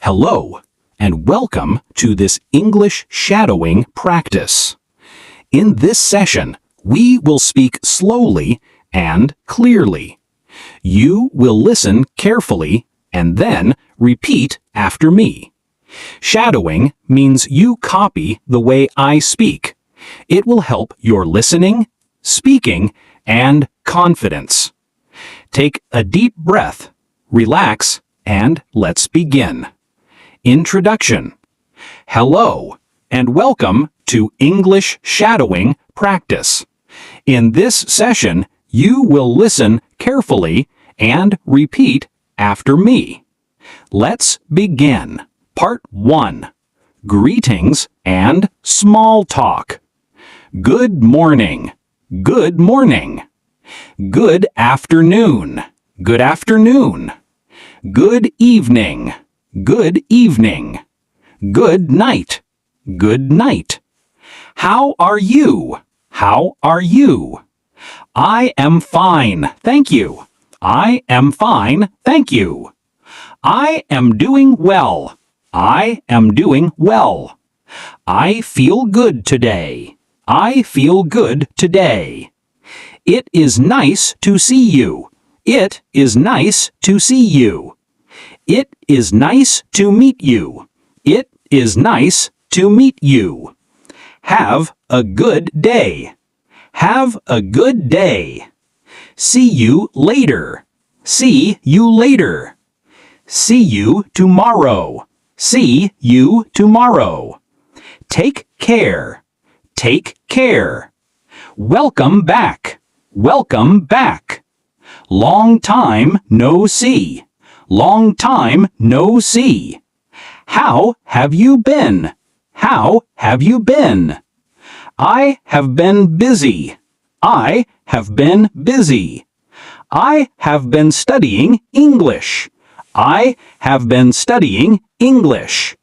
Hello, and welcome to this English shadowing practice. In this session, we will speak slowly and clearly. You will listen carefully and then repeat after me. Shadowing means you copy the way I speak. It will help your listening, speaking, and confidence. Take a deep breath, relax, and let's begin. Introduction. Hello, and welcome to English shadowing practice. In this session, you will listen carefully and repeat after me. Let's begin. Part 1. Greetings and small talk. Good morning. Good morning. Good afternoon. Good afternoon. Good evening. Good evening. Good night. Good night. How are you? How are you? I am fine, thank you. I am fine, thank you. I am doing well. I am doing well. I feel good today. I feel good today. It is nice to see you. It is nice to see you. It is nice to meet you. It is nice to meet you. Have a good day. Have a good day. See you later. See you later. See you tomorrow. See you tomorrow. Take care. Take care. Welcome back. Welcome back. Long time no see. Long time no see. How have you been? How have you been? I have been busy. I have been busy. I have been studying English. I have been studying English.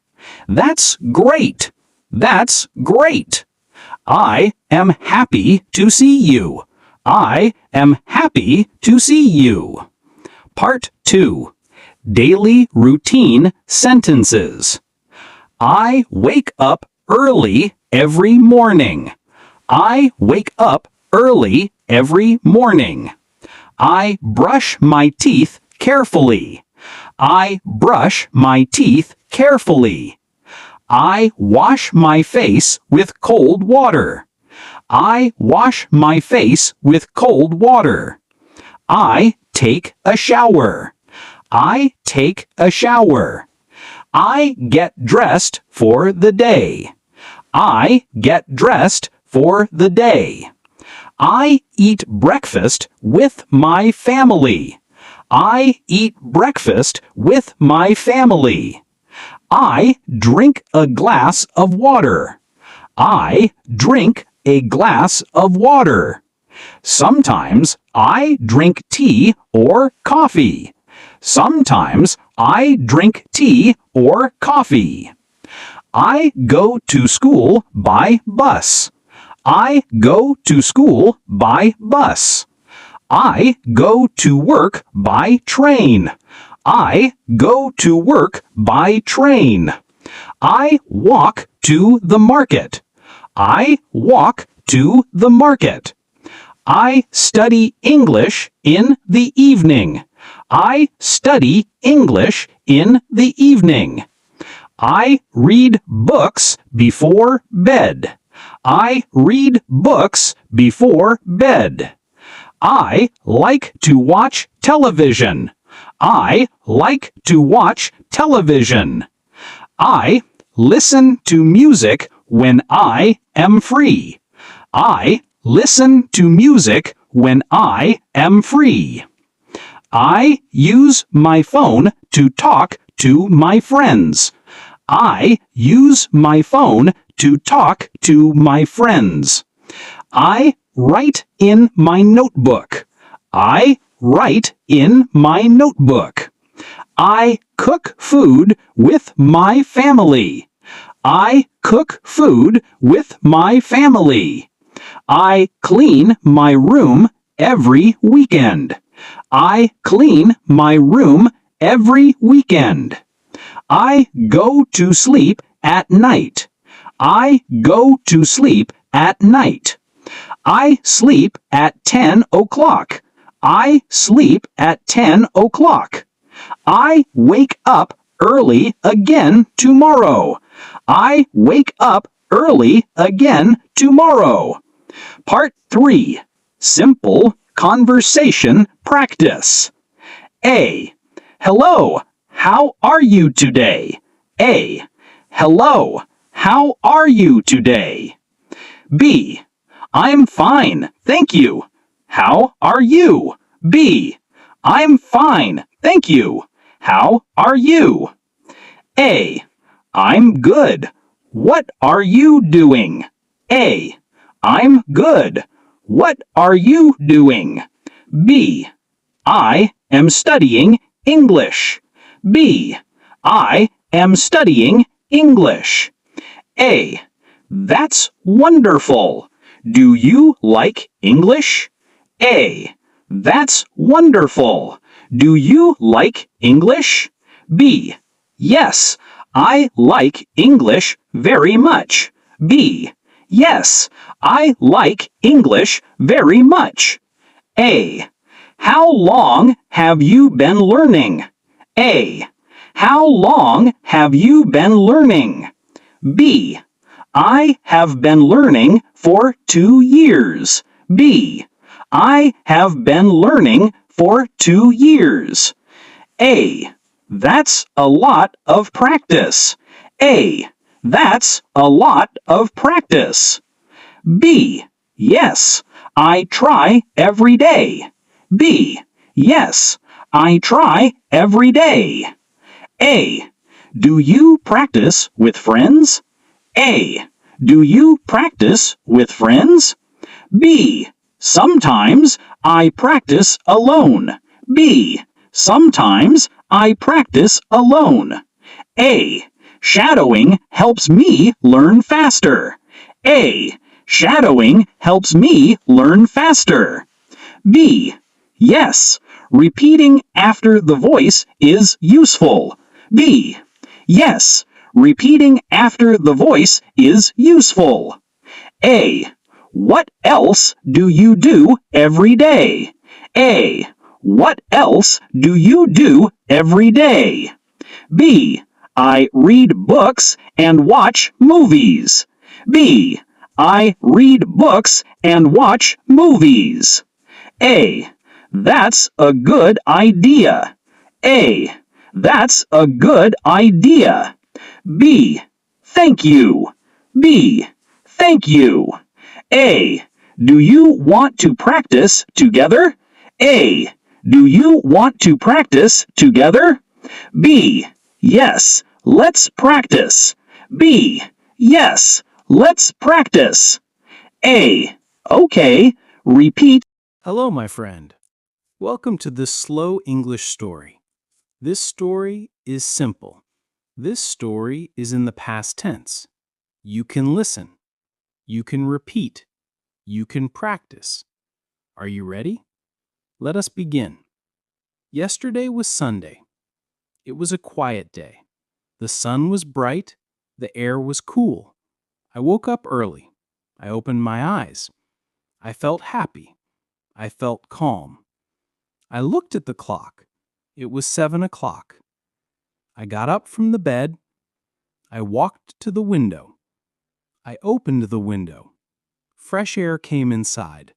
That's great. That's great. I am happy to see you. I am happy to see you. Part 2. Daily routine sentences. I wake up early every morning. I wake up early every morning. I brush my teeth carefully. I brush my teeth carefully. I wash my face with cold water. I wash my face with cold water. I take a shower. I take a shower. I get dressed for the day. I get dressed for the day. I eat breakfast with my family. I eat breakfast with my family. I drink a glass of water. I drink a glass of water. Sometimes I drink tea or coffee. Sometimes I drink tea or coffee. I go to school by bus. I go to school by bus. I go to work by train. I go to work by train. I walk to the market. I walk to the market. I study English in the evening. I study English in the evening. I read books before bed. I read books before bed. I like to watch television. I like to watch television. I listen to music when I am free. I listen to music when I am free. I use my phone to talk to my friends. I use my phone to talk to my friends. I write in my notebook. I write in my notebook. I cook food with my family. I cook food with my family. I clean my room every weekend. I clean my room every weekend. I go to sleep at night. I go to sleep at night. I sleep at 10 o'clock. I sleep at 10 o'clock. I wake up early again tomorrow. I wake up early again tomorrow. Part 3. Simple conversation practice. A. Hello, how are you today? A. Hello, how are you today? B. I'm fine, thank you. How are you? B. I'm fine, thank you. How are you? A. I'm good. What are you doing? A. I'm good. What are you doing? B. I am studying English. B. I am studying English. A. That's wonderful. Do you like English? A. That's wonderful. Do you like English? B. Yes, I like English very much. B. Yes, I like English very much. A. How long have you been learning? A. How long have you been learning? B. I have been learning for 2 years. B. I have been learning for 2 years. A. That's a lot of practice. A. That's a lot of practice. B. Yes, I try every day. B. Yes, I try every day. A. Do you practice with friends? A. Do you practice with friends? B. Sometimes I practice alone. B. Sometimes I practice alone. A. Shadowing helps me learn faster. A. Shadowing helps me learn faster. B. Yes, repeating after the voice is useful. B. Yes, repeating after the voice is useful. A. What else do you do every day? A. What else do you do every day? B. I read books and watch movies. B. I read books and watch movies. A. That's a good idea. A. That's a good idea. B. Thank you. B. Thank you. A. Do you want to practice together? A. Do you want to practice together? B. Yes, let's practice. B. Yes, let's practice. A. Okay, repeat. Hello, my friend. Welcome to this slow English story. This story is simple. This story is in the past tense. You can listen. You can repeat. You can practice. Are you ready? Let us begin. Yesterday was Sunday. It was a quiet day. The sun was bright. The air was cool. I woke up early. I opened my eyes. I felt happy. I felt calm. I looked at the clock. It was 7 o'clock. I got up from the bed. I walked to the window. I opened the window. Fresh air came inside.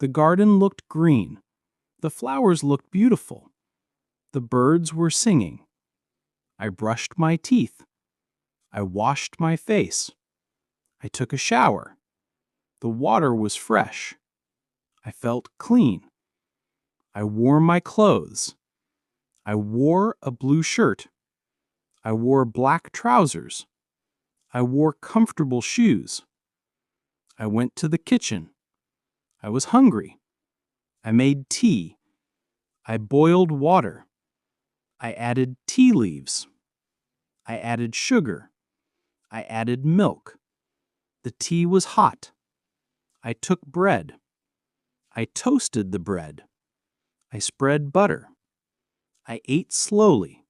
The garden looked green. The flowers looked beautiful. The birds were singing. I brushed my teeth. I washed my face. I took a shower. The water was fresh. I felt clean. I wore my clothes. I wore a blue shirt. I wore black trousers. I wore comfortable shoes. I went to the kitchen. I was hungry. I made tea. I boiled water. I added tea leaves. I added sugar. I added milk. The tea was hot. I took bread. I toasted the bread. I spread butter. I ate slowly.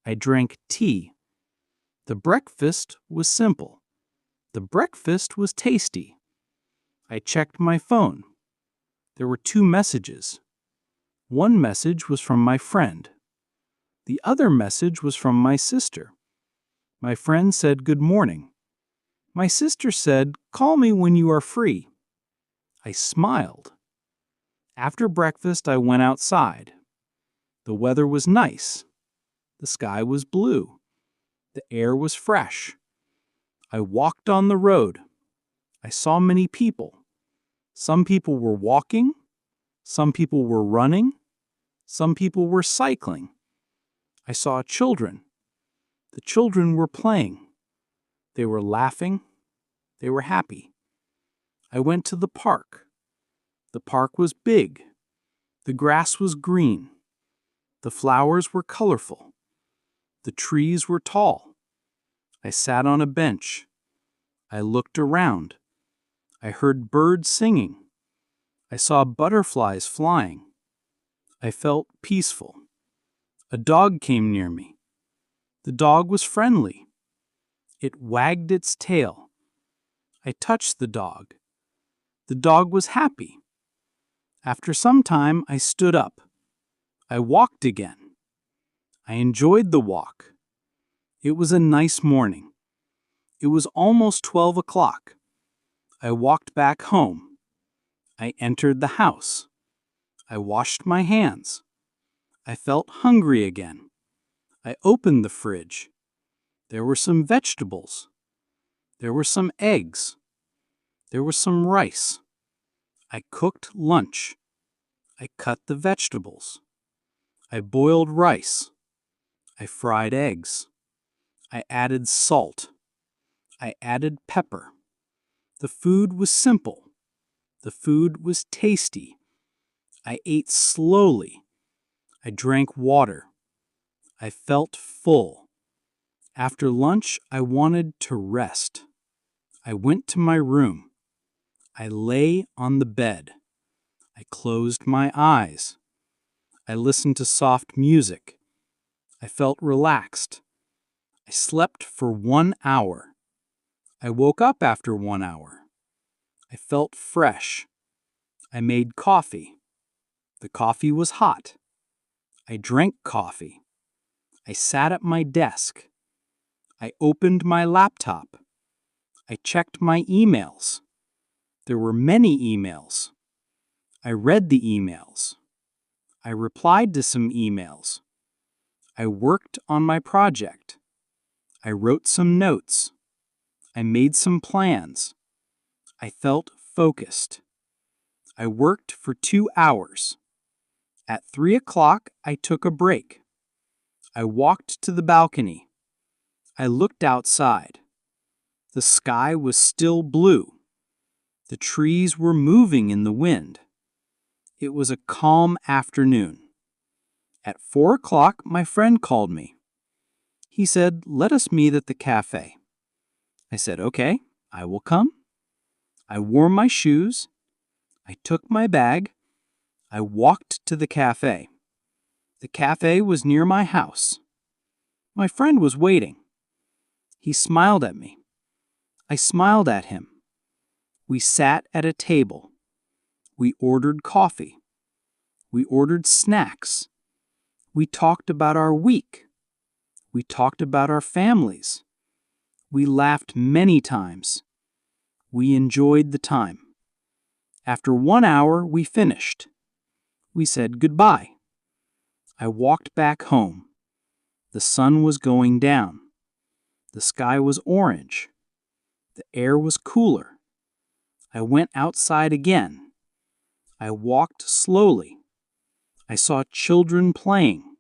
I drank tea. The breakfast was simple. The breakfast was tasty. I checked my phone. There were 2 messages. One message was from my friend. The other message was from my sister. My friend said good morning. My sister said, "Call me when you are free." I smiled. After breakfast, I went outside. The weather was nice. The sky was blue. The air was fresh. I walked on the road. I saw many people. Some people were walking. Some people were running. Some people were cycling. I saw children. The children were playing. They were laughing. They were happy. I went to the park. The park was big. The grass was green. The flowers were colorful. The trees were tall. I sat on a bench. I looked around. I heard birds singing. I saw butterflies flying. I felt peaceful. A dog came near me. The dog was friendly. It wagged its tail. I touched the dog. The dog was happy. After some time, I stood up. I walked again. I enjoyed the walk. It was a nice morning. It was almost 12 o'clock. I walked back home. I entered the house. I washed my hands. I felt hungry again. I opened the fridge. There were some vegetables. There were some eggs. There was some rice. I cooked lunch. I cut the vegetables. I boiled rice. I fried eggs. I added salt. I added pepper. The food was simple. The food was tasty. I ate slowly. I drank water. I felt full. After lunch, I wanted to rest. I went to my room. I lay on the bed. I closed my eyes. I listened to soft music. I felt relaxed. I slept for 1 hour. I woke up after 1 hour. I felt fresh. I made coffee. The coffee was hot. I drank coffee. I sat at my desk. I opened my laptop. I checked my emails. There were many emails. I read the emails. I replied to some emails. I worked on my project. I wrote some notes. I made some plans. I felt focused. I worked for 2 hours. At 3 o'clock, I took a break. I walked to the balcony. I looked outside. The sky was still blue. The trees were moving in the wind. It was a calm afternoon. At 4 o'clock, my friend called me. He said, "Let us meet at the cafe." I said, "Okay, I will come." I wore my shoes. I took my bag. I walked to the cafe. The cafe was near my house. My friend was waiting. He smiled at me. I smiled at him. We sat at a table. We ordered coffee. We ordered snacks. We talked about our week. We talked about our families. We laughed many times. We enjoyed the time. After 1 hour, we finished. We said goodbye. I walked back home. The sun was going down. The sky was orange. The air was cooler. I went outside again. I walked slowly. I saw children playing.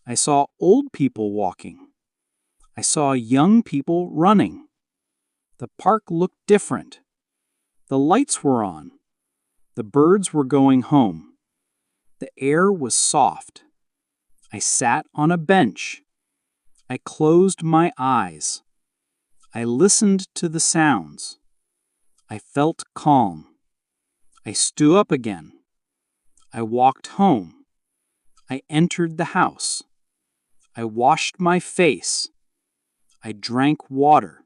I saw old people walking. I saw young people running. The park looked different. The lights were on. The birds were going home. The air was soft. I sat on a bench. I closed my eyes. I listened to the sounds. I felt calm. I stood up again. I walked home. I entered the house. I washed my face. I drank water.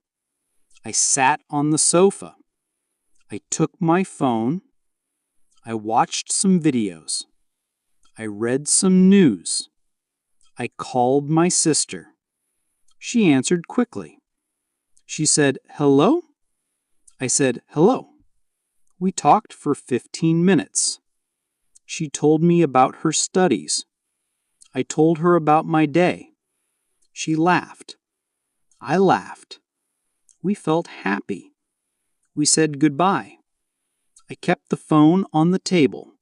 I sat on the sofa. I took my phone. I watched some videos. I read some news. I called my sister. She answered quickly. She said, "Hello?" I said, "Hello." We talked for 15 minutes. She told me about her studies. I told her about my day. She laughed. I laughed. We felt happy. We said goodbye. I kept the phone on the table.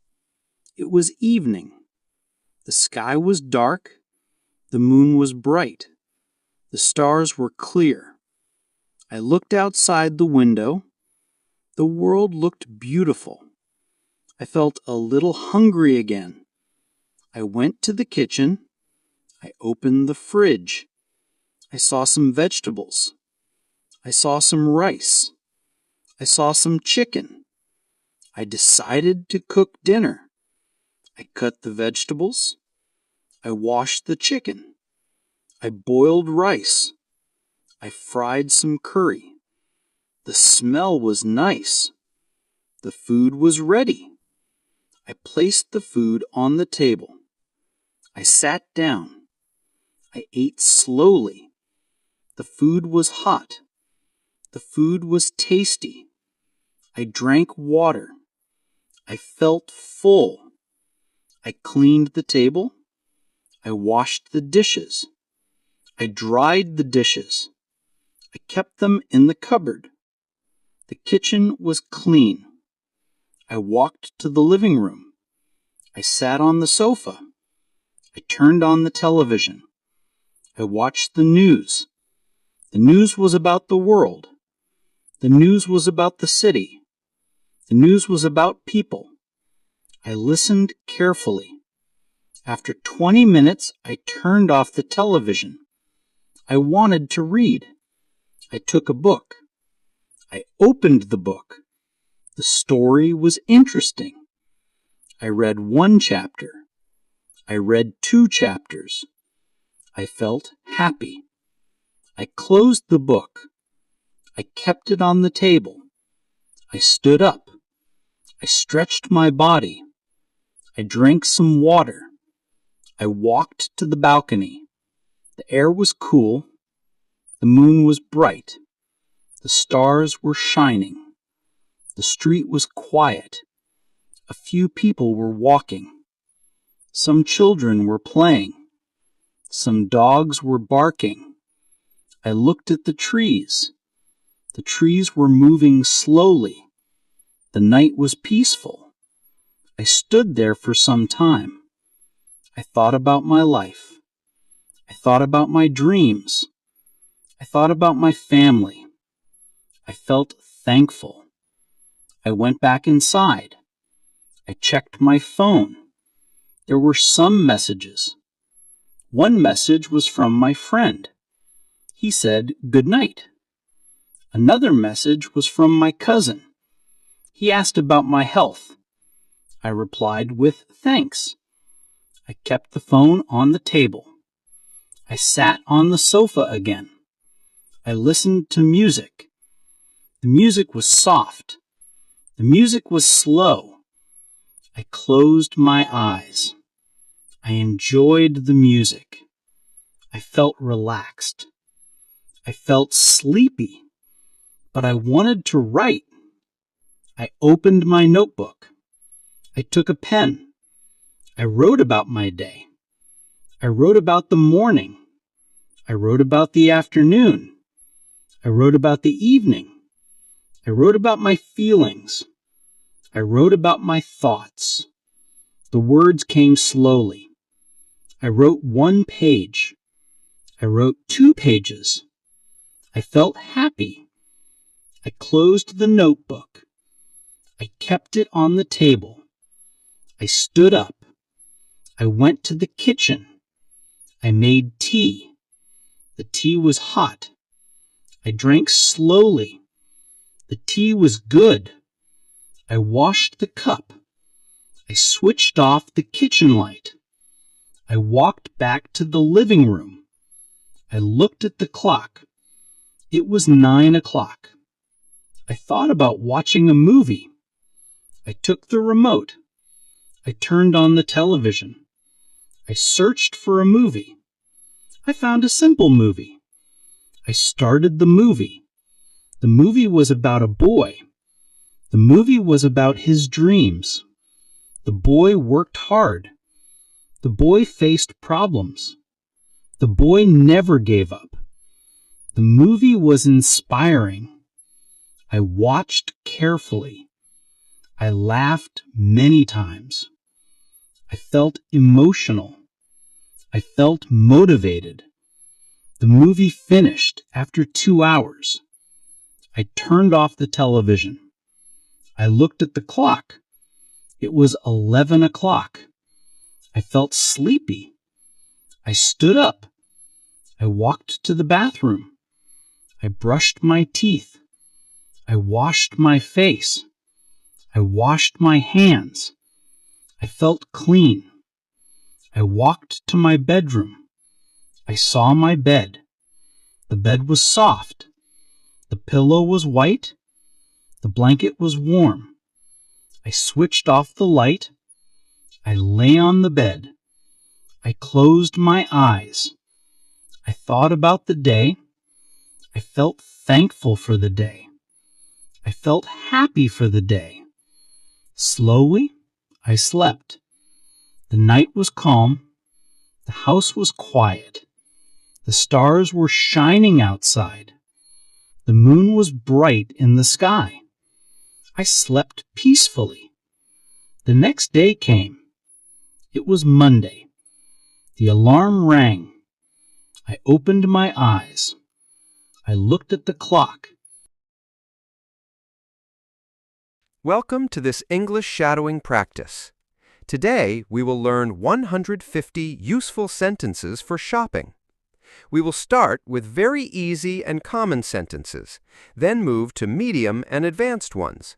It was evening. The sky was dark. The moon was bright. The stars were clear. I looked outside the window. The world looked beautiful. I felt a little hungry again. I went to the kitchen. I opened the fridge. I saw some vegetables. I saw some rice. I saw some chicken. I decided to cook dinner. I cut the vegetables. I washed the chicken. I boiled rice. I fried some curry. The smell was nice. The food was ready. I placed the food on the table. I sat down. I ate slowly. The food was hot. The food was tasty. I drank water. I felt full. I cleaned the table. I washed the dishes. I dried the dishes. I kept them in the cupboard. The kitchen was clean. I walked to the living room. I sat on the sofa. I turned on the television. I watched the news. The news was about the world. The news was about the city. The news was about people. I listened carefully. After 20 minutes, I turned off the television. I wanted to read. I took a book. I opened the book. The story was interesting. I read 1 chapter. I read 2 chapters. I felt happy. I closed the book. I kept it on the table. I stood up. I stretched my body. I drank some water. I walked to the balcony. The air was cool. The moon was bright. The stars were shining. The street was quiet. A few people were walking. Some children were playing. Some dogs were barking. I looked at the trees. The trees were moving slowly. The night was peaceful. I stood there for some time. I thought about my life. I thought about my dreams. I thought about my family. I felt thankful. I went back inside. I checked my phone. There were some messages. One message was from my friend. He said, "Good night." Another message was from my cousin. He asked about my health. I replied with thanks. I kept the phone on the table. I sat on the sofa again. I listened to music. The music was soft. The music was slow. I closed my eyes. I enjoyed the music. I felt relaxed. I felt sleepy, but I wanted to write. I opened my notebook. I took a pen. I wrote about my day. I wrote about the morning. I wrote about the afternoon. I wrote about the evening. I wrote about my feelings. I wrote about my thoughts. The words came slowly. I wrote 1 page. I wrote 2 pages. I felt happy. I closed the notebook. I kept it on the table. I stood up. I went to the kitchen. I made tea. The tea was hot. I drank slowly. The tea was good. I washed the cup. I switched off the kitchen light. I walked back to the living room. I looked at the clock. It was 9 o'clock. I thought about watching a movie. I took the remote. I turned on the television. I searched for a movie. I found a simple movie. I started the movie. The movie was about a boy. The movie was about his dreams. The boy worked hard. The boy faced problems. The boy never gave up. The movie was inspiring. I watched carefully. I laughed many times. I felt emotional. I felt motivated. The movie finished after 2 hours. I turned off the television. I looked at the clock. It was 11 o'clock. I felt sleepy. I stood up. I walked to the bathroom. I brushed my teeth. I washed my face. I washed my hands. I felt clean. I walked to my bedroom. I saw my bed. The bed was soft. The pillow was white. The blanket was warm. I switched off the light. I lay on the bed. I closed my eyes. I thought about the day. I felt thankful for the day. I felt happy for the day. Slowly, I slept. The night was calm. The house was quiet. The stars were shining outside. The moon was bright in the sky. I slept peacefully. The next day came. It was Monday. The alarm rang. I opened my eyes. I looked at the clock. Welcome to this English shadowing practice. Today, we will learn 150 useful sentences for shopping. We will start with very easy and common sentences, then move to medium and advanced ones.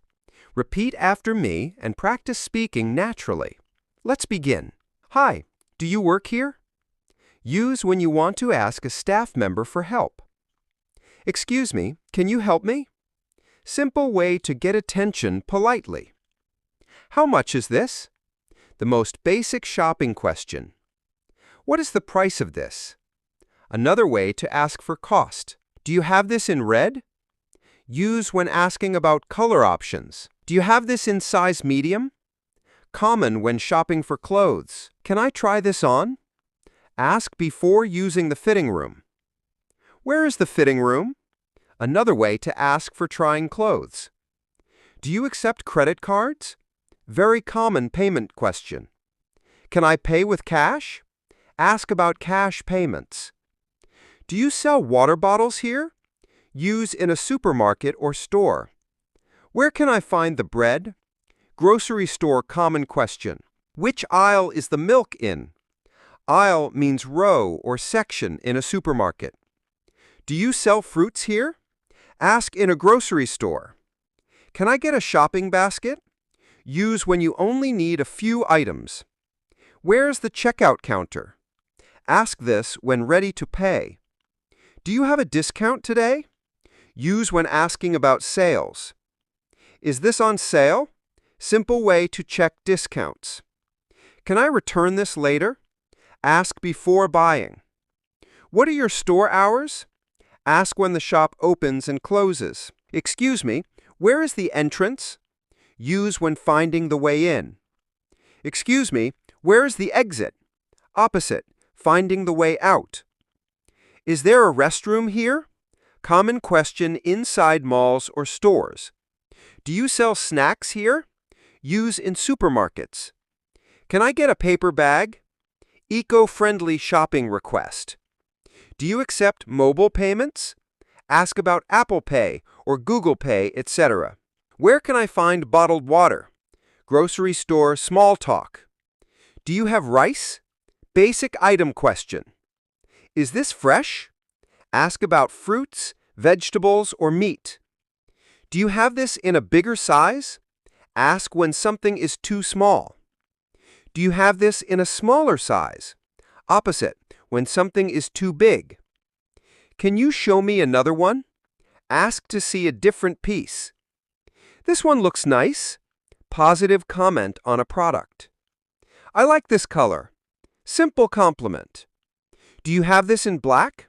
Repeat after me and practice speaking naturally. Let's begin. Hi, do you work here? Use when you want to ask a staff member for help. Excuse me, can you help me? Simple way to get attention politely. How much is this? The most basic shopping question. What is the price of this? Another way to ask for cost. Do you have this in red? Use when asking about color options. Do you have this in size medium? Common when shopping for clothes. Can I try this on? Ask before using the fitting room. Where is the fitting room? Another way to ask for trying clothes. Do you accept credit cards? Very common payment question. Can I pay with cash? Ask about cash payments. Do you sell water bottles here? Use in a supermarket or store. Where can I find the bread? Grocery store common question. Which aisle is the milk in? Aisle means row or section in a supermarket. Do you sell fruits here? Ask in a grocery store. Can I get a shopping basket? Use when you only need a few items. Where's the checkout counter? Ask this when ready to pay. Do you have a discount today? Use when asking about sales. Is this on sale? Simple way to check discounts. Can I return this later? Ask before buying. What are your store hours? Ask when the shop opens and closes. Excuse me, where is the entrance? Use when finding the way in. Excuse me, where is the exit? Opposite, finding the way out. Is there a restroom here? Common question inside malls or stores. Do you sell snacks here? Use in supermarkets. Can I get a paper bag? Eco-friendly shopping request. Do you accept mobile payments? Ask about Apple Pay or Google Pay, etc. Where can I find bottled water? Grocery store small talk. Do you have rice? Basic item question. Is this fresh? Ask about fruits, vegetables, or meat. Do you have this in a bigger size? Ask when something is too small. Do you have this in a smaller size? Opposite, when something is too big. Can you show me another one? Ask to see a different piece. This one looks nice. Positive comment on a product. I like this color. Simple compliment. Do you have this in black?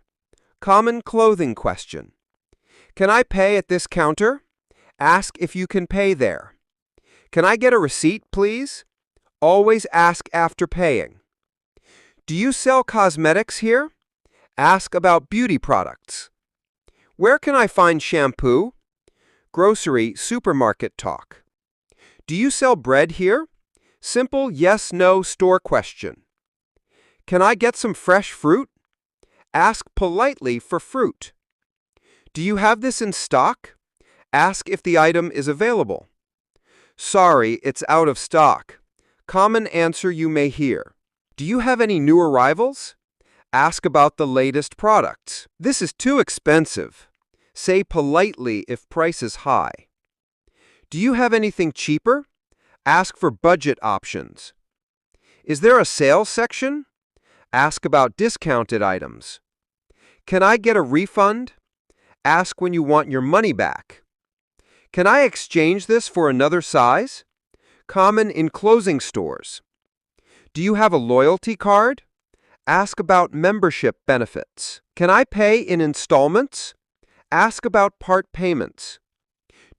Common clothing question. Can I pay at this counter? Ask if you can pay there. Can I get a receipt, please? Always ask after paying. Do you sell cosmetics here? Ask about beauty products. Where can I find shampoo? Grocery, supermarket talk. Do you sell bread here? Simple yes/no store question. Can I get some fresh fruit? Ask politely for fruit. Do you have this in stock? Ask if the item is available. Sorry, it's out of stock. Common answer you may hear. Do you have any new arrivals? Ask about the latest products. This is too expensive. Say politely if price is high. Do you have anything cheaper? Ask for budget options. Is there a sales section? Ask about discounted items. Can I get a refund? Ask when you want your money back. Can I exchange this for another size? Common in clothing stores. Do you have a loyalty card? Ask about membership benefits. Can I pay in installments? Ask about part payments.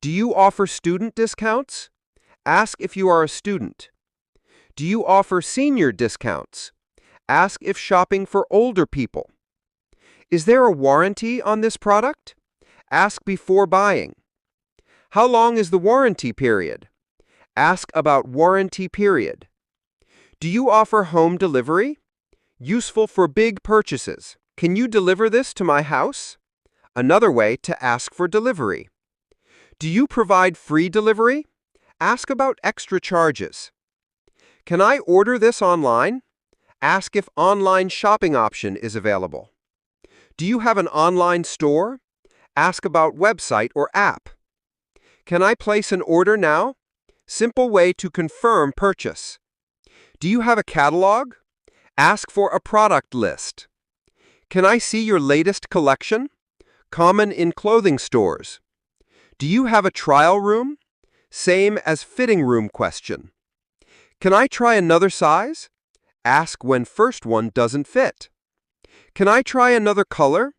Do you offer student discounts? Ask if you are a student. Do you offer senior discounts? Ask if shopping for older people. Is there a warranty on this product? Ask before buying. How long is the warranty period? Ask about warranty period. Do you offer home delivery? Useful for big purchases. Can you deliver this to my house? Another way to ask for delivery. Do you provide free delivery? Ask about extra charges. Can I order this online? Ask if online shopping option is available. Do you have an online store? Ask about website or app. Can I place an order now? Simple way to confirm purchase. Do you have a catalog? Ask for a product list. Can I see your latest collection? Common in clothing stores. Do you have a trial room? Same as fitting room question. Can I try another size? Ask when first one doesn't fit. Can I try another color?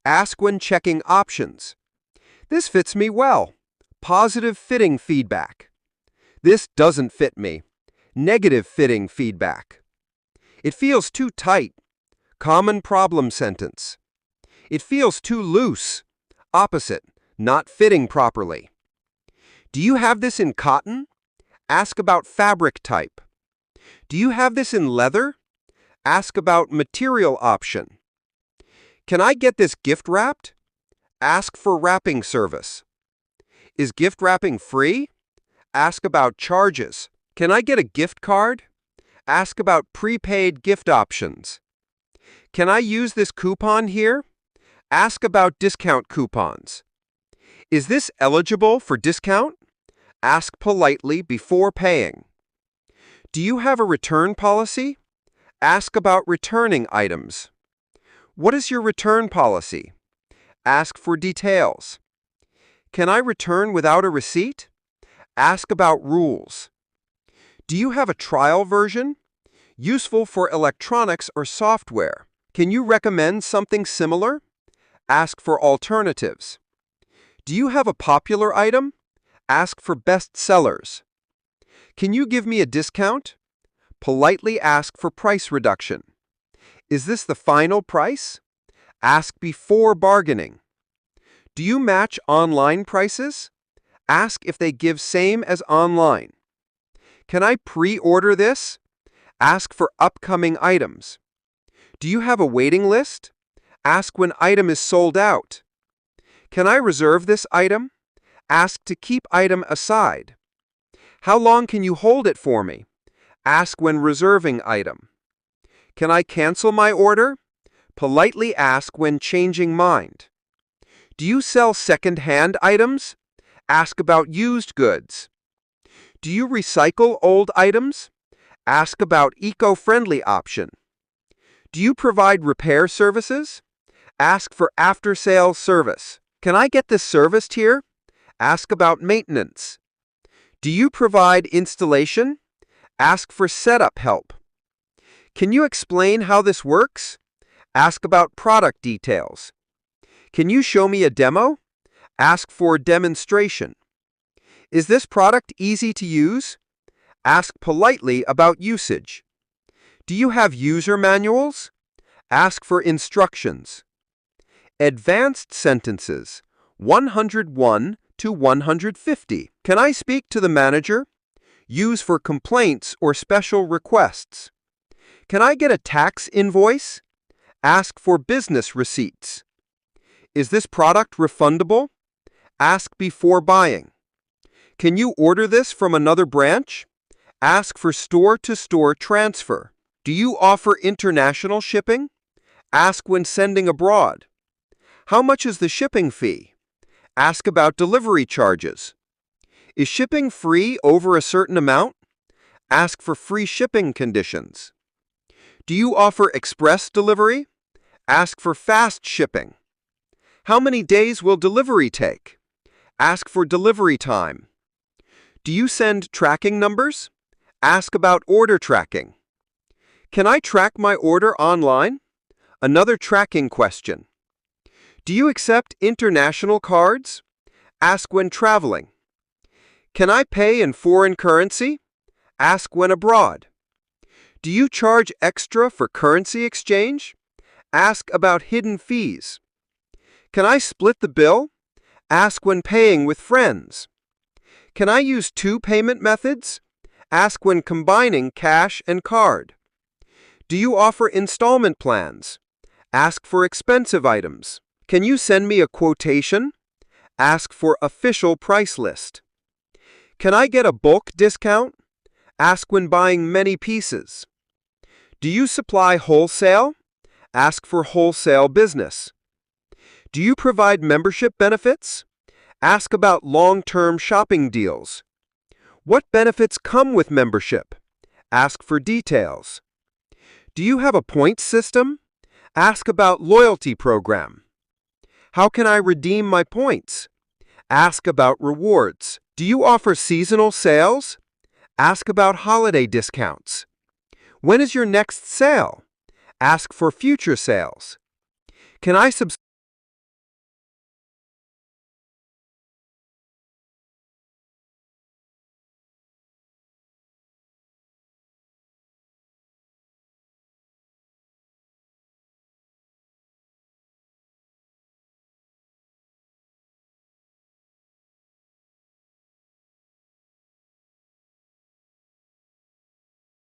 Ask when checking options. This fits me well. Positive fitting feedback. This doesn't fit me. Negative fitting feedback. It feels too tight. Common problem sentence. It feels too loose. Opposite, not fitting properly. Do you have this in cotton? Ask about fabric type. Do you have this in leather? Ask about material option. Can I get this gift wrapped? Ask for wrapping service. Is gift wrapping free? Ask about charges. Can I get a gift card? Ask about prepaid gift options. Can I use this coupon here? Ask about discount coupons. Is this eligible for discount? Ask politely before paying. Do you have a return policy? Ask about returning items. What is your return policy? Ask for details. Can I return without a receipt? Ask about rules. Do you have a trial version? Useful for electronics or software. Can you recommend something similar? Ask for alternatives. Do you have a popular item? Ask for best sellers. Can you give me a discount? Politely ask for price reduction. Is this the final price? Ask before bargaining. Do you match online prices? Ask if they give same as online. Can I pre-order this? Ask for upcoming items. Do you have a waiting list? Ask when item is sold out. Can I reserve this item? Ask to keep item aside. How long can you hold it for me? Ask when reserving item. Can I cancel my order? Politely ask when changing mind. Do you sell second-hand items? Ask about used goods. Do you recycle old items? Ask about eco-friendly option. Do you provide repair services? Ask for after-sales service. Can I get this serviced here? Ask about maintenance. Do you provide installation? Ask for setup help. Can you explain how this works? Ask about product details. Can you show me a demo? Ask for demonstration. Is this product easy to use? Ask politely about usage. Do you have user manuals? Ask for instructions. Advanced sentences 101 to 150. Can I speak to the manager? Use for complaints or special requests. Can I get a tax invoice? Ask for business receipts. Is this product refundable? Ask before buying. Can you order this from another branch? Ask for store-to-store transfer. Do you offer international shipping? Ask when sending abroad. How much is the shipping fee? Ask about delivery charges. Is shipping free over a certain amount? Ask for free shipping conditions. Do you offer express delivery? Ask for fast shipping. How many days will delivery take? Ask for delivery time. Do you send tracking numbers? Ask about order tracking. Can I track my order online? Another tracking question. Do you accept international cards? Ask when traveling. Can I pay in foreign currency? Ask when abroad. Do you charge extra for currency exchange? Ask about hidden fees. Can I split the bill? Ask when paying with friends. Can I use two payment methods? Ask when combining cash and card. Do you offer installment plans? Ask for expensive items. Can you send me a quotation? Ask for official price list. Can I get a bulk discount? Ask when buying many pieces. Do you supply wholesale? Ask for wholesale business. Do you provide membership benefits? Ask about long-term shopping deals. What benefits come with membership? Ask for details. Do you have a points system? Ask about loyalty program. How can I redeem my points? Ask about rewards. Do you offer seasonal sales? Ask about holiday discounts. When is your next sale? Ask for future sales. Can I subscribe